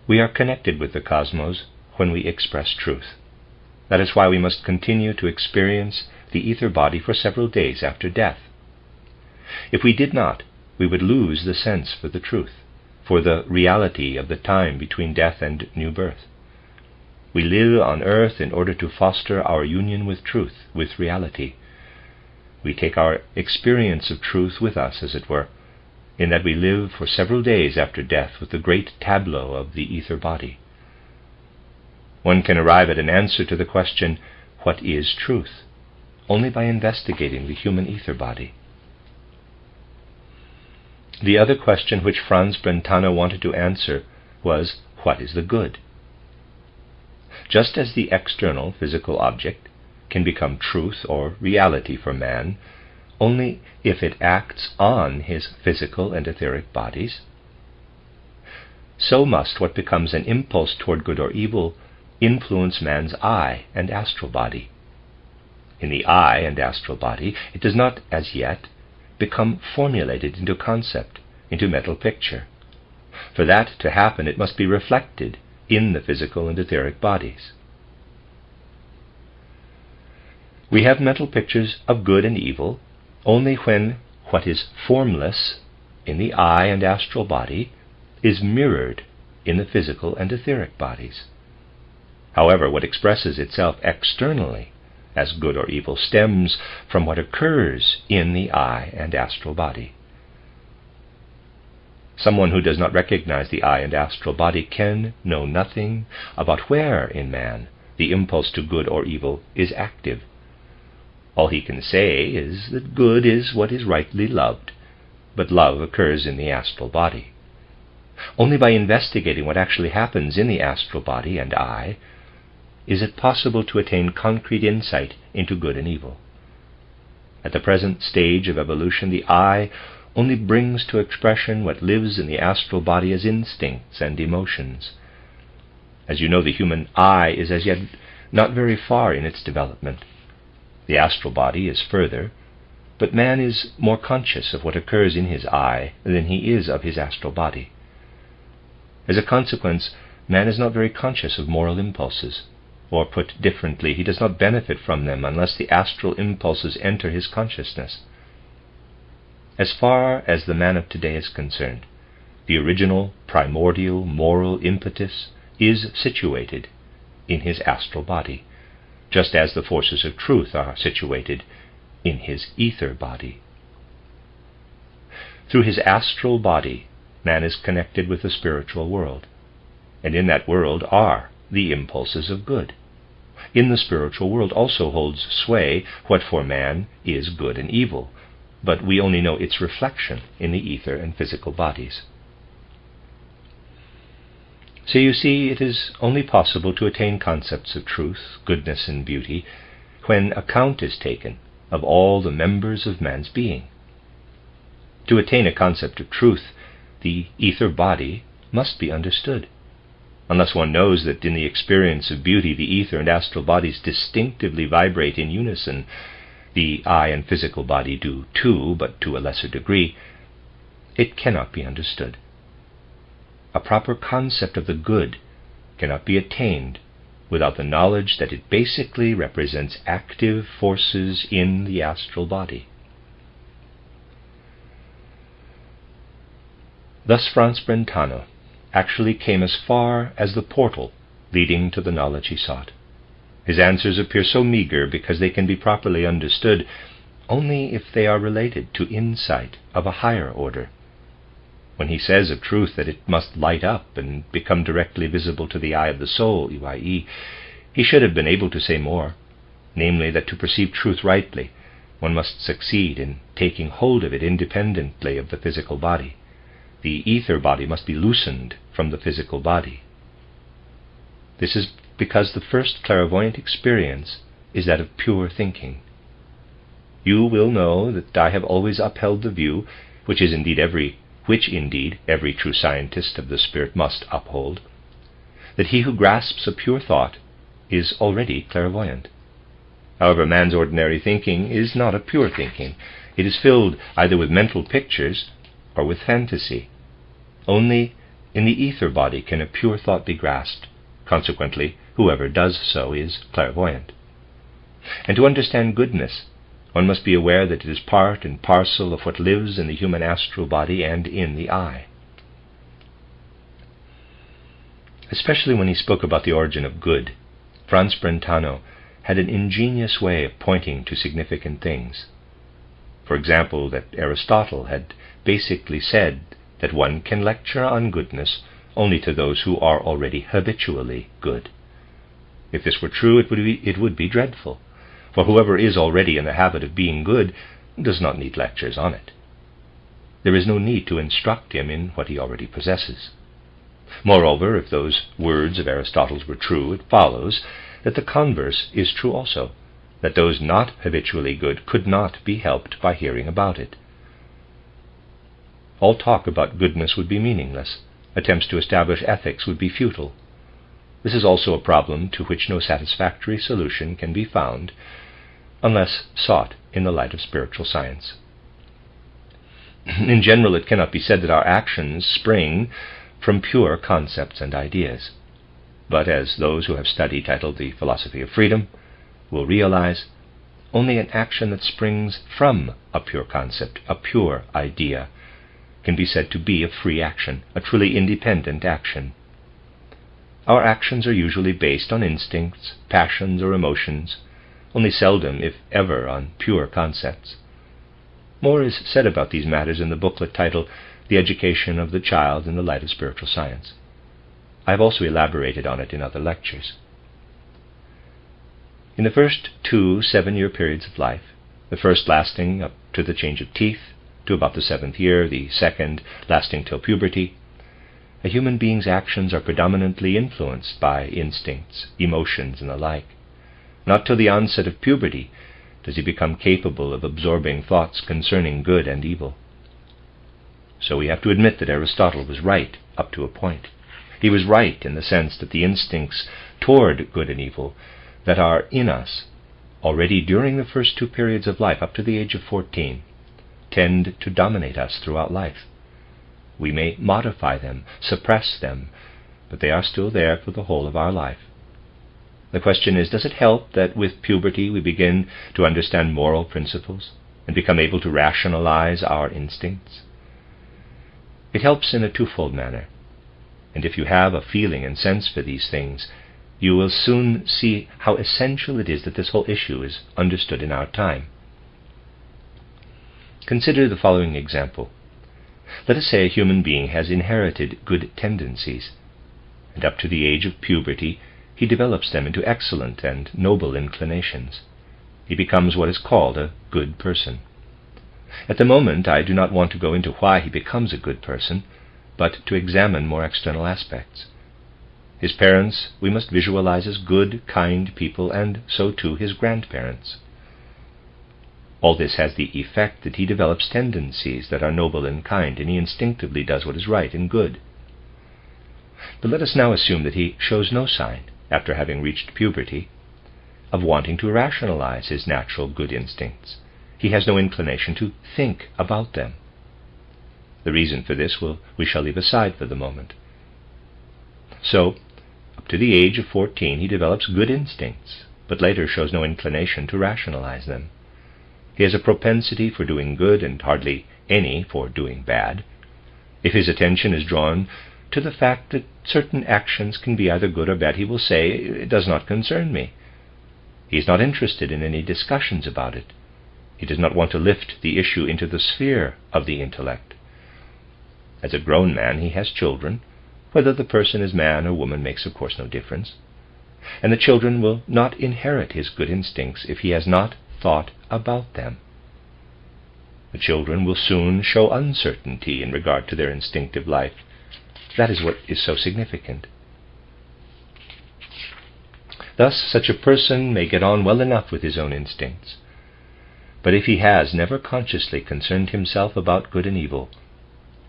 We are connected with the cosmos when we express truth. That is why we must continue to experience the ether body for several days after death. If we did not, we would lose the sense for the truth, for the reality of the time between death and new birth. We live on earth in order to foster our union with truth, with reality. We take our experience of truth with us, as it were, in that we live for several days after death with the great tableau of the ether body. One can arrive at an answer to the question, what is truth? Only by investigating the human ether body. The other question which Franz Brentano wanted to answer was, what is the good? Just as the external physical object can become truth or reality for man only if it acts on his physical and etheric bodies, so must what becomes an impulse toward good or evil influence man's I and astral body. In the I and astral body, it does not, as yet, become formulated into concept, into mental picture. For that to happen, it must be reflected in the physical and etheric bodies. We have mental pictures of good and evil only when what is formless in the I and astral body is mirrored in the physical and etheric bodies. However, what expresses itself externally as good or evil stems from what occurs in the I and astral body. Someone who does not recognize the I and astral body can know nothing about where in man the impulse to good or evil is active. All he can say is that good is what is rightly loved, but love occurs in the astral body. Only by investigating what actually happens in the astral body and I is it possible to attain concrete insight into good and evil. At the present stage of evolution, the I only brings to expression what lives in the astral body as instincts and emotions. As you know, the human I is as yet not very far in its development. The astral body is further, but man is more conscious of what occurs in his I than he is of his astral body. As a consequence, man is not very conscious of moral impulses, or put differently, he does not benefit from them unless the astral impulses enter his consciousness. As far as the man of today is concerned, the original, primordial, moral impetus is situated in his astral body, just as the forces of truth are situated in his ether body. Through his astral body, man is connected with the spiritual world, and in that world are the impulses of good. In the spiritual world also holds sway what for man is good and evil, but we only know its reflection in the ether and physical bodies. So you see, it is only possible to attain concepts of truth, goodness, and beauty when account is taken of all the members of man's being. To attain a concept of truth, the ether body must be understood. Unless one knows that in the experience of beauty the ether and astral bodies distinctively vibrate in unison, the eye and physical body do too, but to a lesser degree, it cannot be understood. A proper concept of the good cannot be attained without the knowledge that it basically represents active forces in the astral body. Thus Franz Brentano actually came as far as the portal leading to the knowledge he sought. His answers appear so meager because they can be properly understood only if they are related to insight of a higher order. When he says of truth that it must light up and become directly visible to the eye of the soul, e.y.e., he should have been able to say more, namely that to perceive truth rightly, one must succeed in taking hold of it independently of the physical body. The ether body must be loosened from the physical body. This is because the first clairvoyant experience is that of pure thinking. You will know that I have always upheld the view, which indeed every true scientist of the spirit must uphold, that he who grasps a pure thought is already clairvoyant. However, man's ordinary thinking is not a pure thinking. It is filled either with mental pictures or with fantasy. Only in the ether body can a pure thought be grasped. Consequently, whoever does so is clairvoyant. And to understand goodness, one must be aware that it is part and parcel of what lives in the human astral body and in the eye. Especially when he spoke about the origin of good, Franz Brentano had an ingenious way of pointing to significant things. For example, that Aristotle had basically said that one can lecture on goodness only to those who are already habitually good. If this were true, it would be dreadful, for whoever is already in the habit of being good does not need lectures on it. There is no need to instruct him in what he already possesses. Moreover, if those words of Aristotle's were true, it follows that the converse is true also, that those not habitually good could not be helped by hearing about it. All talk about goodness would be meaningless. Attempts to establish ethics would be futile. This is also a problem to which no satisfactory solution can be found unless sought in the light of spiritual science. In general, it cannot be said that our actions spring from pure concepts and ideas. But as those who have studied titled The Philosophy of Freedom will realize, only an action that springs from a pure concept, a pure idea, can be said to be a free action, a truly independent action. Our actions are usually based on instincts, passions, or emotions, only seldom, if ever, on pure concepts. More is said about these matters in the booklet titled The Education of the Child in the Light of Spiritual Science. I have also elaborated on it in other lectures. In the first 2 7-year periods of life, the first lasting up to the change of teeth, to about the 7th year, the second lasting till puberty, a human being's actions are predominantly influenced by instincts, emotions, and the like. Not till the onset of puberty does he become capable of absorbing thoughts concerning good and evil. So we have to admit that Aristotle was right up to a point. He was right in the sense that the instincts toward good and evil that are in us already during the first 2 periods of life, up to the age of 14, tend to dominate us throughout life. We may modify them, suppress them, but they are still there for the whole of our life. The question is, does it help that with puberty we begin to understand moral principles and become able to rationalize our instincts? It helps in a twofold manner, and if you have a feeling and sense for these things, you will soon see how essential it is that this whole issue is understood in our time. Consider the following example. Let us say a human being has inherited good tendencies, and up to the age of puberty he develops them into excellent and noble inclinations. He becomes what is called a good person. At the moment, I do not want to go into why he becomes a good person, but to examine more external aspects. His parents we must visualize as good, kind people, and so too his grandparents. All this has the effect that he develops tendencies that are noble and kind, and he instinctively does what is right and good. But let us now assume that he shows no sign, after having reached puberty, of wanting to rationalize his natural good instincts. He has no inclination to think about them. The reason for this we shall leave aside for the moment. So, up to the age of 14, he develops good instincts, but later shows no inclination to rationalize them. He has a propensity for doing good and hardly any for doing bad. If his attention is drawn to the fact that certain actions can be either good or bad, he will say, "It does not concern me." He is not interested in any discussions about it. He does not want to lift the issue into the sphere of the intellect. As a grown man, he has children. Whether the person is man or woman makes, of course, no difference. And the children will not inherit his good instincts if he has not thought about them. The children will soon show uncertainty in regard to their instinctive life. That is what is so significant. Thus, such a person may get on well enough with his own instincts, but if he has never consciously concerned himself about good and evil,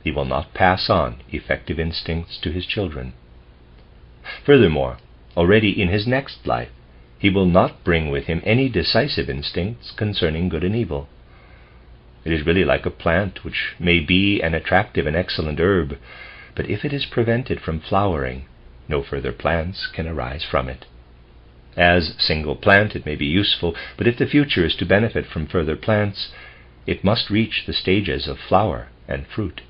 he will not pass on effective instincts to his children. Furthermore, already in his next life, he will not bring with him any decisive instincts concerning good and evil. It is really like a plant which may be an attractive and excellent herb, but if it is prevented from flowering, no further plants can arise from it. As single plant it may be useful, but if the future is to benefit from further plants, it must reach the stages of flower and fruit.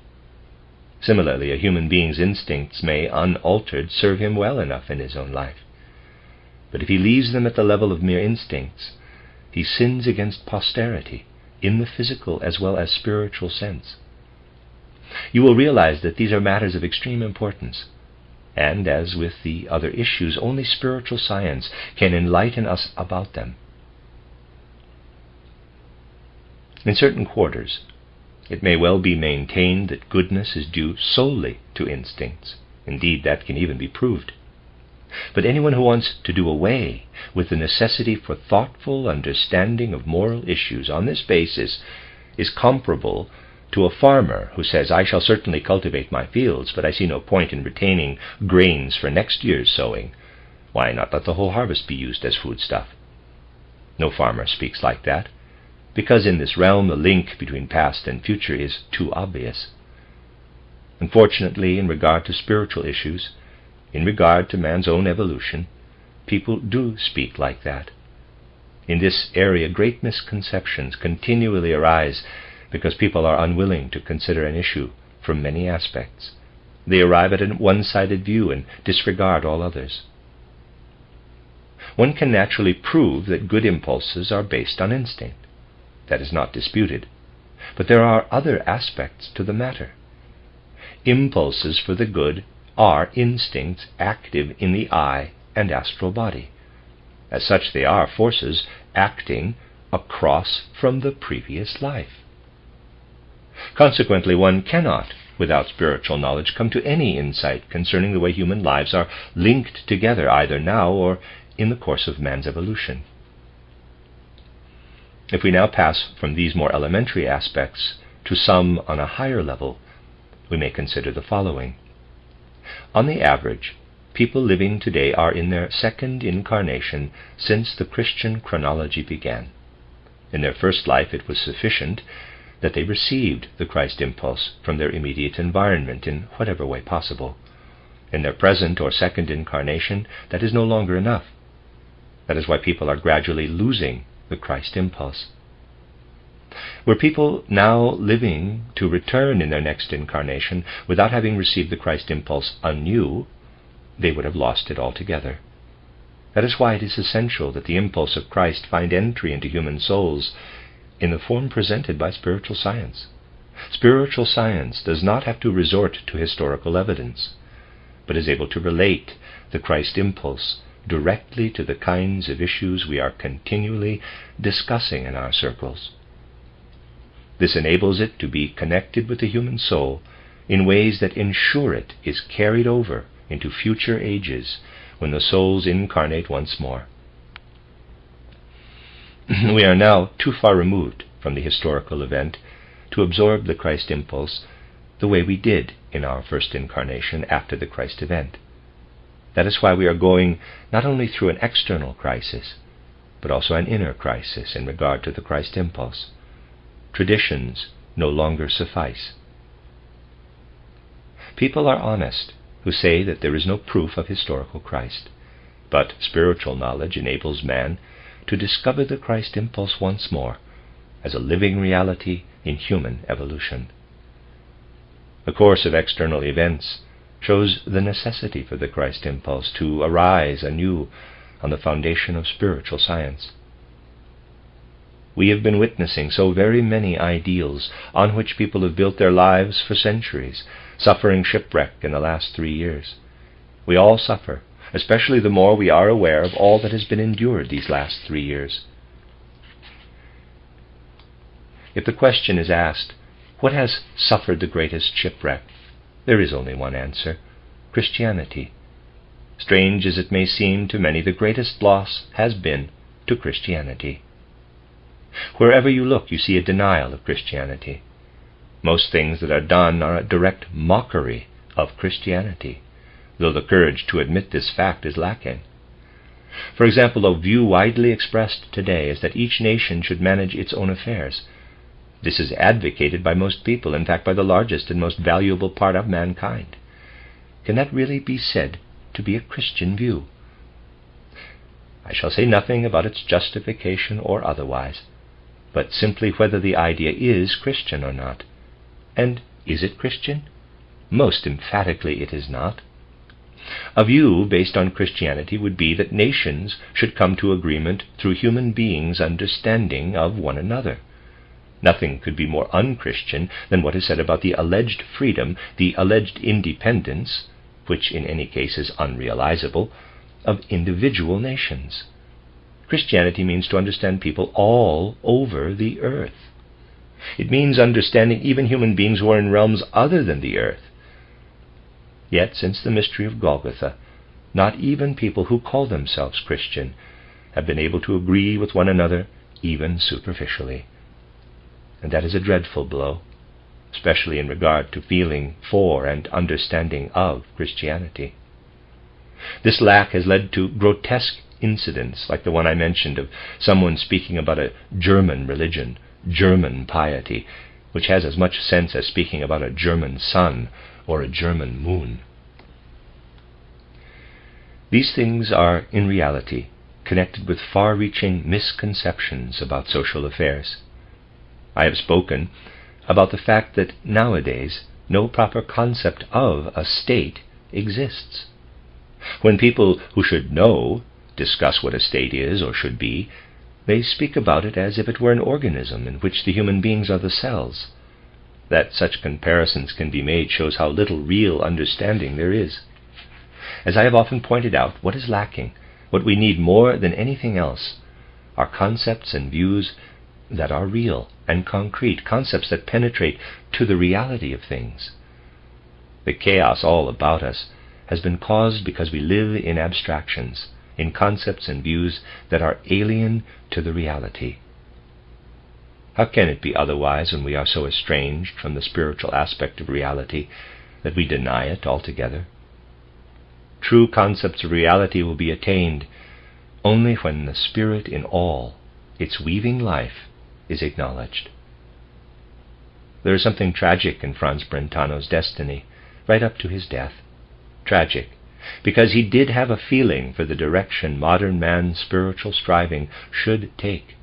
Similarly, a human being's instincts may, unaltered, serve him well enough in his own life. But if he leaves them at the level of mere instincts, he sins against posterity, in the physical as well as spiritual sense. You will realize that these are matters of extreme importance, and as with the other issues, only spiritual science can enlighten us about them. In certain quarters, it may well be maintained that goodness is due solely to instincts. Indeed, that can even be proved. But anyone who wants to do away with the necessity for thoughtful understanding of moral issues on this basis is comparable to a farmer who says, "I shall certainly cultivate my fields, but I see no point in retaining grains for next year's sowing. Why not let the whole harvest be used as foodstuff?" No farmer speaks like that, because in this realm the link between past and future is too obvious. Unfortunately, in regard to spiritual issues, in regard to man's own evolution, people do speak like that. In this area, great misconceptions continually arise because people are unwilling to consider an issue from many aspects. They arrive at a one-sided view and disregard all others. One can naturally prove that good impulses are based on instinct. That is not disputed. But there are other aspects to the matter. Impulses for the good are instincts active in the eye and astral body. As such, they are forces acting across from the previous life. Consequently, one cannot, without spiritual knowledge, come to any insight concerning the way human lives are linked together, either now or in the course of man's evolution. If we now pass from these more elementary aspects to some on a higher level, we may consider the following. On the average, people living today are in their second incarnation since the Christian chronology began. In their first life, it was sufficient that they received the Christ impulse from their immediate environment in whatever way possible. In their present or second incarnation, that is no longer enough. That is why people are gradually losing the Christ impulse. Were people now living to return in their next incarnation without having received the Christ impulse anew, they would have lost it altogether. That is why it is essential that the impulse of Christ find entry into human souls in the form presented by spiritual science. Spiritual science does not have to resort to historical evidence, but is able to relate the Christ impulse directly to the kinds of issues we are continually discussing in our circles. This enables it to be connected with the human soul in ways that ensure it is carried over into future ages when the souls incarnate once more. We are now too far removed from the historical event to absorb the Christ impulse the way we did in our first incarnation after the Christ event. That is why we are going not only through an external crisis, but also an inner crisis in regard to the Christ impulse. Traditions no longer suffice. People are honest who say that there is no proof of historical Christ, but spiritual knowledge enables man to discover the Christ impulse once more as a living reality in human evolution. The course of external events shows the necessity for the Christ impulse to arise anew on the foundation of spiritual science. We have been witnessing so very many ideals on which people have built their lives for centuries, suffering shipwreck in the last 3 years. We all suffer, especially the more we are aware of all that has been endured these last 3 years. If the question is asked, what has suffered the greatest shipwreck? There is only one answer: Christianity. Strange as it may seem to many, the greatest loss has been to Christianity. Wherever you look, you see a denial of Christianity. Most things that are done are a direct mockery of Christianity, though the courage to admit this fact is lacking. For example, a view widely expressed today is that each nation should manage its own affairs. This is advocated by most people, in fact by the largest and most valuable part of mankind. Can that really be said to be a Christian view? I shall say nothing about its justification or otherwise, but simply whether the idea is Christian or not. And is it Christian? Most emphatically it is not. A view based on Christianity would be that nations should come to agreement through human beings' understanding of one another. Nothing could be more unchristian than what is said about the alleged freedom, the alleged independence, which in any case is unrealizable, of individual nations. Christianity means to understand people all over the earth. It means understanding even human beings who are in realms other than the earth. Yet, since the mystery of Golgotha, not even people who call themselves Christian have been able to agree with one another, even superficially. And that is a dreadful blow, especially in regard to feeling for and understanding of Christianity. This lack has led to grotesque incidents like the one I mentioned of someone speaking about a German religion, German piety, which has as much sense as speaking about a German sun or a German moon. These things are, in reality, connected with far-reaching misconceptions about social affairs. I have spoken about the fact that nowadays no proper concept of a state exists. When people who should know discuss what a state is or should be, they speak about it as if it were an organism in which the human beings are the cells. That such comparisons can be made shows how little real understanding there is. As I have often pointed out, what is lacking, what we need more than anything else, are concepts and views that are real and concrete, concepts that penetrate to the reality of things. The chaos all about us has been caused because we live in abstractions, in concepts and views that are alien to the reality. How can it be otherwise when we are so estranged from the spiritual aspect of reality that we deny it altogether? True concepts of reality will be attained only when the Spirit in all, its weaving life, is acknowledged. There is something tragic in Franz Brentano's destiny, right up to his death. Tragic, because he did have a feeling for the direction modern man's spiritual striving should take.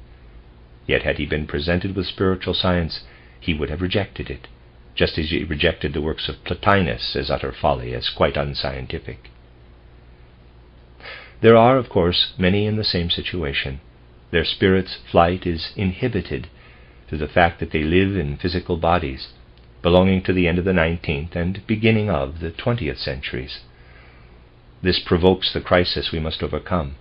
Yet had he been presented with spiritual science, he would have rejected it, just as he rejected the works of Plotinus as utter folly, as quite unscientific. There are, of course, many in the same situation. Their spirit's flight is inhibited through the fact that they live in physical bodies, belonging to the end of the 19th and beginning of the 20th centuries. This provokes the crisis we must overcome.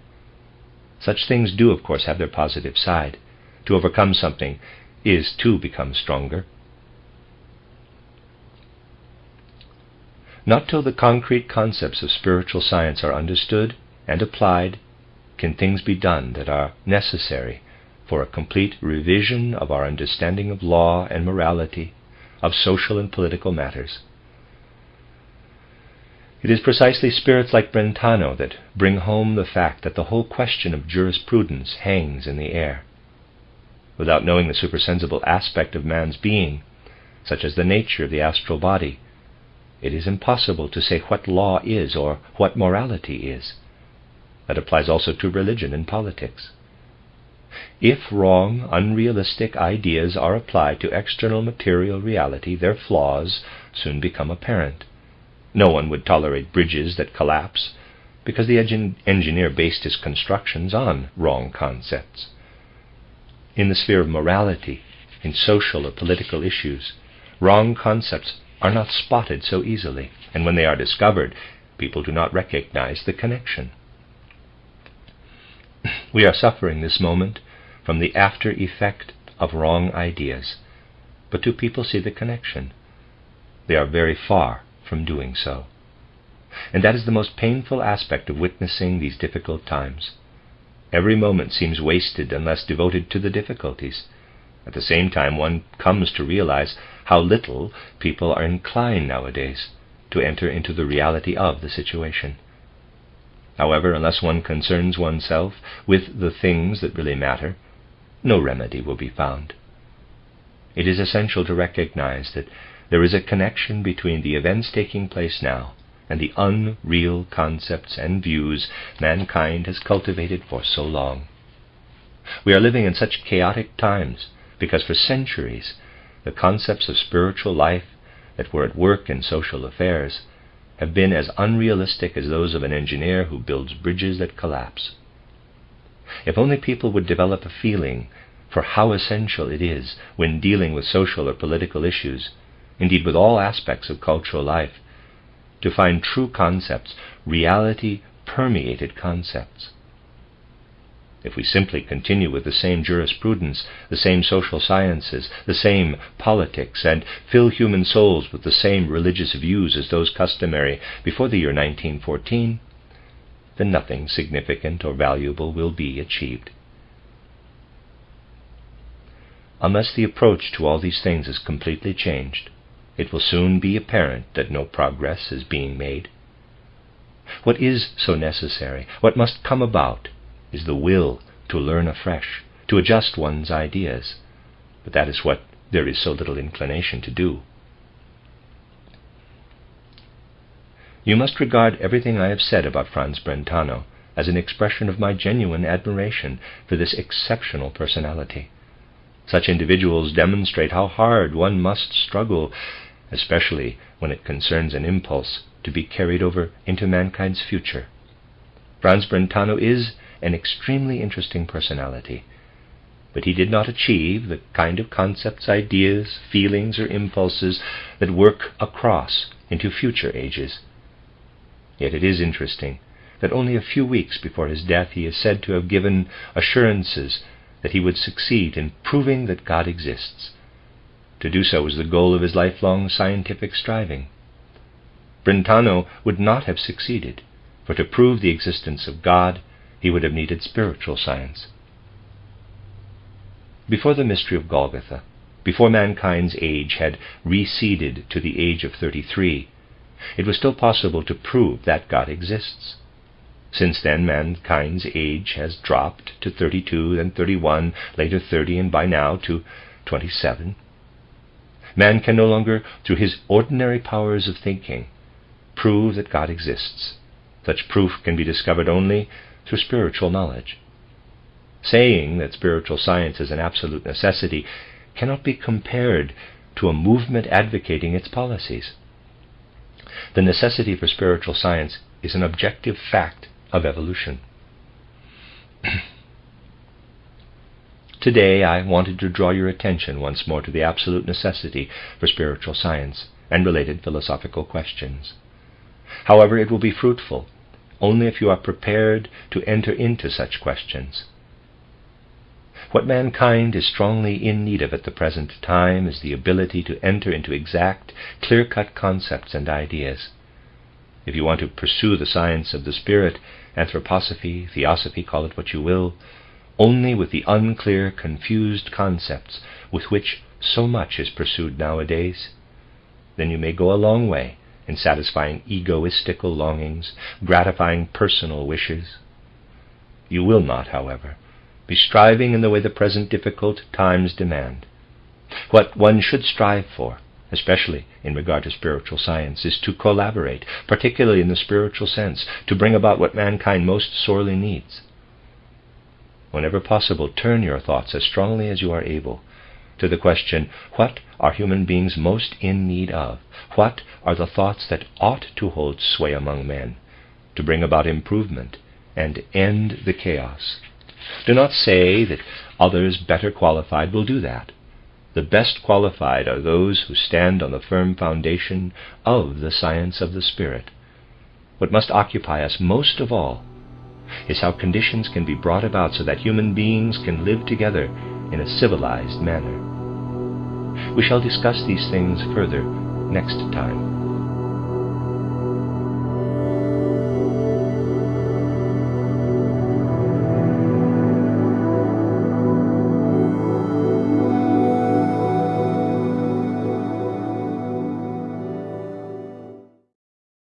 Such things do, of course, have their positive side. To overcome something is to become stronger. Not till the concrete concepts of spiritual science are understood and applied can things be done that are necessary for a complete revision of our understanding of law and morality, of social and political matters. It is precisely spirits like Brentano that bring home the fact that the whole question of jurisprudence hangs in the air. Without knowing the supersensible aspect of man's being, such as the nature of the astral body, it is impossible to say what law is or what morality is. That applies also to religion and politics. If wrong, unrealistic ideas are applied to external material reality, their flaws soon become apparent. No one would tolerate bridges that collapse because the engineer based his constructions on wrong concepts. In the sphere of morality, in social or political issues, wrong concepts are not spotted so easily, and when they are discovered, people do not recognize the connection. We are suffering this moment from the after effect of wrong ideas, but do people see the connection? They are very far from doing so. And that is the most painful aspect of witnessing these difficult times. Every moment seems wasted unless devoted to the difficulties. At the same time, one comes to realize how little people are inclined nowadays to enter into the reality of the situation. However, unless one concerns oneself with the things that really matter, no remedy will be found. It is essential to recognize that there is a connection between the events taking place now and the unreal concepts and views mankind has cultivated for so long. We are living in such chaotic times because for centuries the concepts of spiritual life that were at work in social affairs have been as unrealistic as those of an engineer who builds bridges that collapse. If only people would develop a feeling for how essential it is when dealing with social or political issues, indeed with all aspects of cultural life, to find true concepts, reality-permeated concepts. If we simply continue with the same jurisprudence, the same social sciences, the same politics, and fill human souls with the same religious views as those customary before the year 1914, then nothing significant or valuable will be achieved. Unless the approach to all these things is completely changed, it will soon be apparent that no progress is being made. What is so necessary, what must come about, is the will to learn afresh, to adjust one's ideas, but that is what there is so little inclination to do. You must regard everything I have said about Franz Brentano as an expression of my genuine admiration for this exceptional personality. Such individuals demonstrate how hard one must struggle, especially when it concerns an impulse to be carried over into mankind's future. Franz Brentano is an extremely interesting personality, but he did not achieve the kind of concepts, ideas, feelings, or impulses that work across into future ages. Yet it is interesting that only a few weeks before his death he is said to have given assurances that he would succeed in proving that God exists. To do so was the goal of his lifelong scientific striving. Brentano would not have succeeded, for to prove the existence of God, he would have needed spiritual science. Before the mystery of Golgotha, before mankind's age had receded to the age of 33, it was still possible to prove that God exists. Since then, mankind's age has dropped to 32, then 31, later 30, and by now to 27. Man can no longer, through his ordinary powers of thinking, prove that God exists. Such proof can be discovered only through spiritual knowledge. Saying that spiritual science is an absolute necessity cannot be compared to a movement advocating its policies. The necessity for spiritual science is an objective fact of evolution. Today I wanted to draw your attention once more to the absolute necessity for spiritual science and related philosophical questions. However, it will be fruitful only if you are prepared to enter into such questions. What mankind is strongly in need of at the present time is the ability to enter into exact, clear-cut concepts and ideas. If you want to pursue the science of the spirit, anthroposophy, theosophy, call it what you will, only with the unclear, confused concepts with which so much is pursued nowadays, then you may go a long way in satisfying egoistical longings, gratifying personal wishes. You will not, however, be striving in the way the present difficult times demand. What one should strive for, especially in regard to spiritual science, is to collaborate, particularly in the spiritual sense, to bring about what mankind most sorely needs. Whenever possible, turn your thoughts as strongly as you are able to the question, what are human beings most in need of? What are the thoughts that ought to hold sway among men, to bring about improvement and end the chaos? Do not say that others better qualified will do that. The best qualified are those who stand on the firm foundation of the science of the Spirit. What must occupy us most of all is how conditions can be brought about so that human beings can live together in a civilized manner. We shall discuss these things further next time.